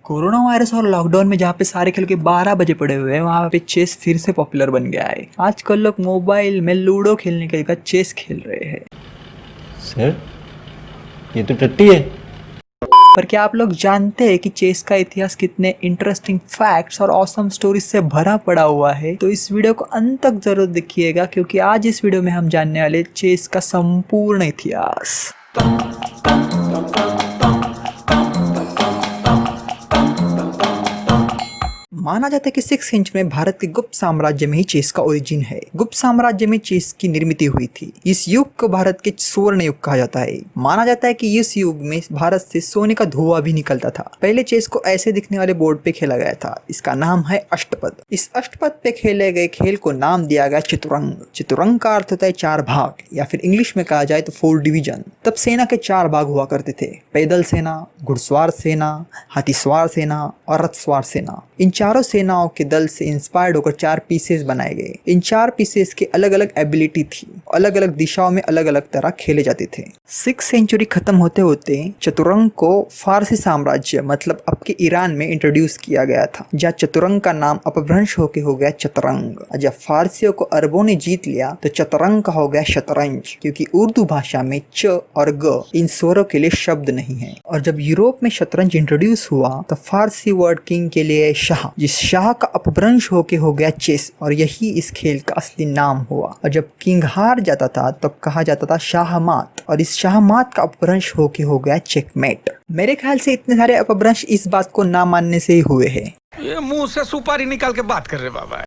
Corona virus और lockdown में जहाँ पे सारे खेल के 12 बजे पड़े हुए हैं, वहाँ पे चेस फिर से पॉपुलर बन गया है। आजकल लोग मोबाइल में लूडो खेलने की जगह चेस खेल रहे हैं। सर, ये तो टट्टी है। पर क्या आप लोग जानते हैं कि चेस का इतिहास कितने इंटरेस्टिंग फैक्ट्स और ऑसम स्टोरीज से भरा पड़ा हुआ है? तो इस वीडियो को अंत तक जरूर देखिएगा, क्योंकि आज इस वीडियो में हम जानने वाले चेस का संपूर्ण इतिहास। माना जाता है कि 6th सेंचुरी में भारत के गुप्त साम्राज्य में ही चेस का ओरिजिन है। गुप्त साम्राज्य में चेस की निर्मित हुई थी। इस युग को भारत के स्वर्ण युग कहा जाता है। माना जाता है कि इस युग में भारत से सोने का धुआं भी निकलता था। पहले चेस को ऐसे दिखने वाले बोर्ड पे खेला गया था। इसका नाम है अष्टपद। इस अष्टपद पे खेले गए खेल को नाम दिया गया चतुरंग। चतुरंग का अर्थ होता है 4 भाग, या फिर इंग्लिश में कहा जाए तो 4 डिवीजन। तब सेना के 4 भाग हुआ करते थे: पैदल सेना, घुड़सवार सेना, हाथीसवार सेना और रथसवार सेना। इन चारों सेनाओं के दल से इंस्पायर्ड होकर 4 पीसेस बनाए गए। इन 4 पीसेस की अलग अलग एबिलिटी थी, अलग अलग दिशाओं में अलग अलग तरह खेले जाते थे। 6th सेंचुरी खत्म होते होते चतुरंग को फारसी साम्राज्य मतलब अब के ईरान में इंट्रोड्यूस किया गया था, जहाँ चतुरंग का नाम अपभ्रंश होके हो गया चतरंग। जब फारसियों को अरबों ने जीत लिया तो चतरंग का हो गया शतरंज, क्योंकि उर्दू भाषा में च और ग इन स्वरों के लिए शब्द नहीं है। और जब यूरोप में शतरंज इंट्रोड्यूस हुआ तो फारसी वर्ड किंग के लिए शाह, जिस शाह का अपभ्रंश होके हो गया चेस, और यही इस खेल का असली नाम हुआ। और जब किंग हार जाता था तब कहा जाता था शाहमात, और इस शाहमात का अपभ्रंश होके हो गया चेकमेट। मेरे ख्याल से इतने सारे अपभ्रंश इस बात को ना मानने से ही हुए हैं। ये मुंह से सुपारी निकाल के बात कर रहे बाबा।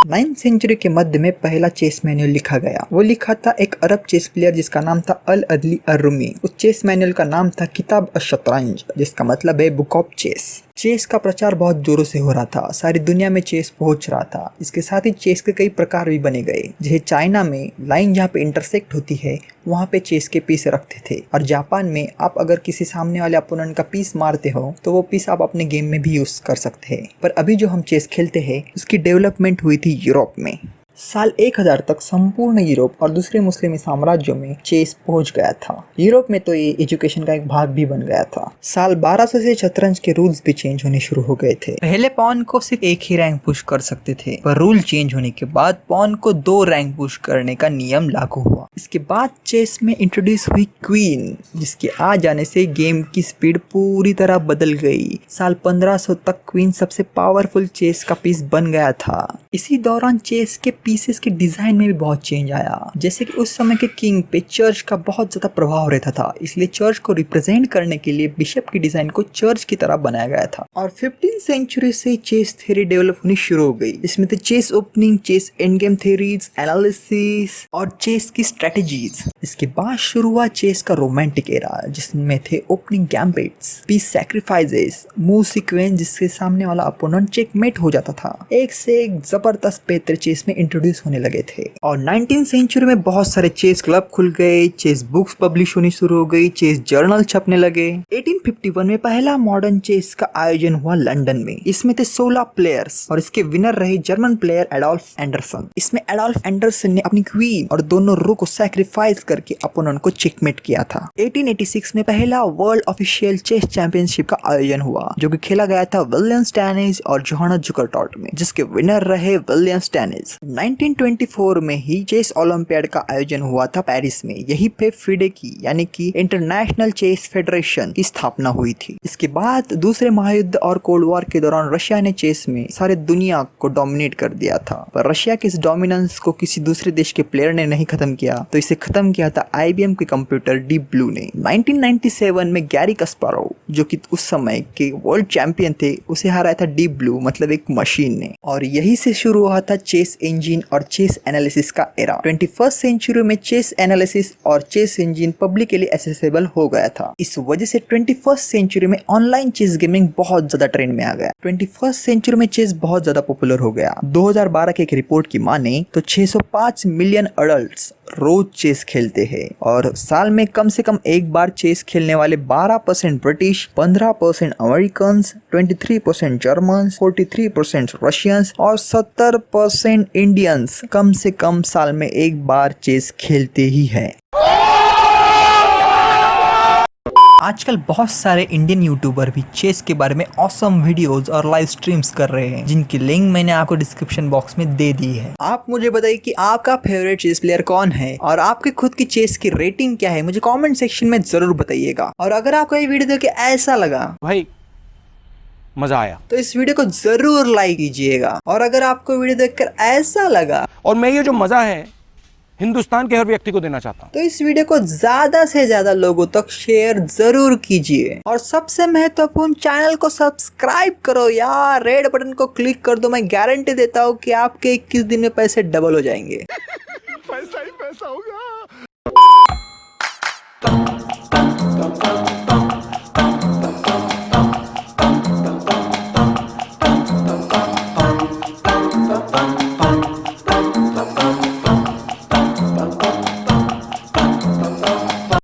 9th सेंचुरी के मध्य में पहला चेस मैनुअल लिखा गया। वो लिखा था एक अरब चेस प्लेयर जिसका नाम था अल अदली अर्रुमी। उस चेस मैनुअल का नाम था किताब अश-शतरंज, जिसका मतलब है बुक ऑफ चेस। चेस का प्रचार बहुत जोरों से हो रहा था, सारी दुनिया में चेस पहुंच रहा था। इसके साथ ही चेस के कई प्रकार भी बने गए। जैसे चाइना में लाइन जहाँ पे इंटरसेक्ट होती है वहाँ पे चेस के पीस रखते थे, और जापान में आप अगर किसी सामने वाले अपोनेंट का पीस मारते हो तो वो पीस आप अपने गेम में भी यूज कर सकते हैं। पर अभी जो हम चेस खेलते हैं उसकी डेवलपमेंट हुई थी यूरोप में। साल 1000 तक संपूर्ण यूरोप और दूसरे मुस्लिम साम्राज्यों में चेस पहुंच गया था। यूरोप में तो ये एजुकेशन का एक भाग भी बन गया था। साल 1200 से शतरंज के रूल्स भी चेंज होने शुरू हो गए थे। पहले पॉन को सिर्फ एक ही रैंक पुश कर सकते थे, पर रूल चेंज होने के बाद पॉन को 2 रैंक पुश करने का नियम लागू हुआ। इसके बाद चेस में इंट्रोड्यूस हुई क्वीन, जिसके आ जाने से गेम की स्पीड पूरी तरह बदल गई। साल 1500 तक क्वीन सबसे पावरफुल चेस का पीस बन गया था। इसी दौरान चेस के पीसेस के डिजाइन में भी बहुत चेंज आया। जैसे कि उस समय के किंग पे चर्च का बहुत ज्यादा प्रभाव रहता था, इसलिए चर्च को रिप्रेजेंट करने के लिए बिशप की डिजाइन को चर्च की तरह बनाया गया था। और 15th सेंचुरी से चेस थ्योरी डेवलप होनी शुरू हो गई। इसमें थे chess opening, chess end game theories, analysis और चेस की स्ट्रेटेजीज। इसके बाद शुरू हुआ चेस का रोमांटिक एरा, जिसमें थे opening gambits, piece sacrifices, move sequence जिसके सामने वाला अपोनेंट चेकमेट हो जाता था। एक से एक जबरदस्त बेहतर चेस में इंट्रोड्यूस होने लगे थे। और 19th सेंचुरी में बहुत सारे चेस क्लब खुल गए, चेस बुक्स पब्लिश होनी शुरू हो गई, चेस जर्नल छपने लगे। 1851 में पहला मॉडर्न चेस का आयोजन हुआ लंदन में। इसमें थे 16 प्लेयर्स और इसके विनर रहे जर्मन प्लेयर एडोल्फ एंडरसन। इसमें एडोल्फ एंडरसन ने अपनी क्वीन और दोनों रो को सैक्रिफाइस करके अपोनेंट को चेकमेट किया था। 1886 में पहला वर्ल्ड ऑफिशियल चेस चैंपियनशिप का आयोजन हुआ, जो कि खेला गया था विलियम स्टैनिज और जोहाना जुकरटॉट में, जिसके विनर रहे विलियम स्टैनिज। 1924 में ही चेस ओलंपियाड का आयोजन हुआ था पेरिस में। यही पे फिडे की यानी कि इंटरनेशनल चेस फेडरेशन की स्थापना हुई थी। इसके बाद दूसरे महायुद्ध और कोल्ड वॉर के दौरान रशिया ने चेस में सारे दुनिया को डोमिनेट कर दिया था। पर रशिया के इस डोमिनेंस को किसी दूसरे देश के प्लेयर ने नहीं खत्म किया, तो इसे खत्म किया था IBM के कंप्यूटर डीप ब्लू ने। 1997 में गैरी कस्पारोव, जो कि उस समय के वर्ल्ड चैंपियन थे, उसे हराया था डीप ब्लू मतलब एक मशीन ने। और यही से शुरू हुआ था चेस इंजन और चेस एनालिसिस का एरा। 21st सेंचुरी में चेस एनालिसिस और चेस इंजन पब्लिकली एक्सेसिबल हो गया था। इस वजह से 21st सेंचुरी में ऑनलाइन चेस गेमिंग बहुत ज्यादा ट्रेंड में आ गया। 21st सेंचुरी में चेस बहुत ज्यादा पॉपुलर हो गया। 2012 की एक रिपोर्ट की माने तो 605 मिलियन अडल्ट्स रोज चेस खेलते हैं, और साल में कम से कम एक बार चेस खेलने वाले 12% ब्रिटिश, 15% अमेरिकन, 23% जर्मन, 43% रशियंस और 70% इंडियंस कम से कम साल में एक बार चेस खेलते ही हैं। आजकल बहुत सारे इंडियन यूट्यूबर भी चेस के बारे में ऑसम वीडियोस और लाइव स्ट्रीम्स कर रहे हैं, जिनकी लिंक मैंने आपको डिस्क्रिप्शन बॉक्स में दे दी है। आप मुझे बताइए कि आपका फेवरेट चेस प्लेयर कौन है और आपके खुद की चेस की रेटिंग क्या है, मुझे कमेंट सेक्शन में जरूर बताइएगा। और अगर आपको ये वीडियो देख के ऐसा लगा भाई मजा आया तो इस वीडियो को जरूर लाइक कीजिएगा। और अगर आपको वीडियो देखकर ऐसा लगा और मैं ये जो मजा है हिंदुस्तान के हर व्यक्ति को देना चाहता हूँ, तो इस वीडियो को ज्यादा से ज्यादा लोगों तक शेयर जरूर कीजिए। और सबसे महत्वपूर्ण, चैनल को सब्सक्राइब करो यार, रेड बटन को क्लिक कर दो। मैं गारंटी देता हूँ कि आपके 21 दिन में पैसे डबल हो जाएंगे। पैसा ही पैसा होगा।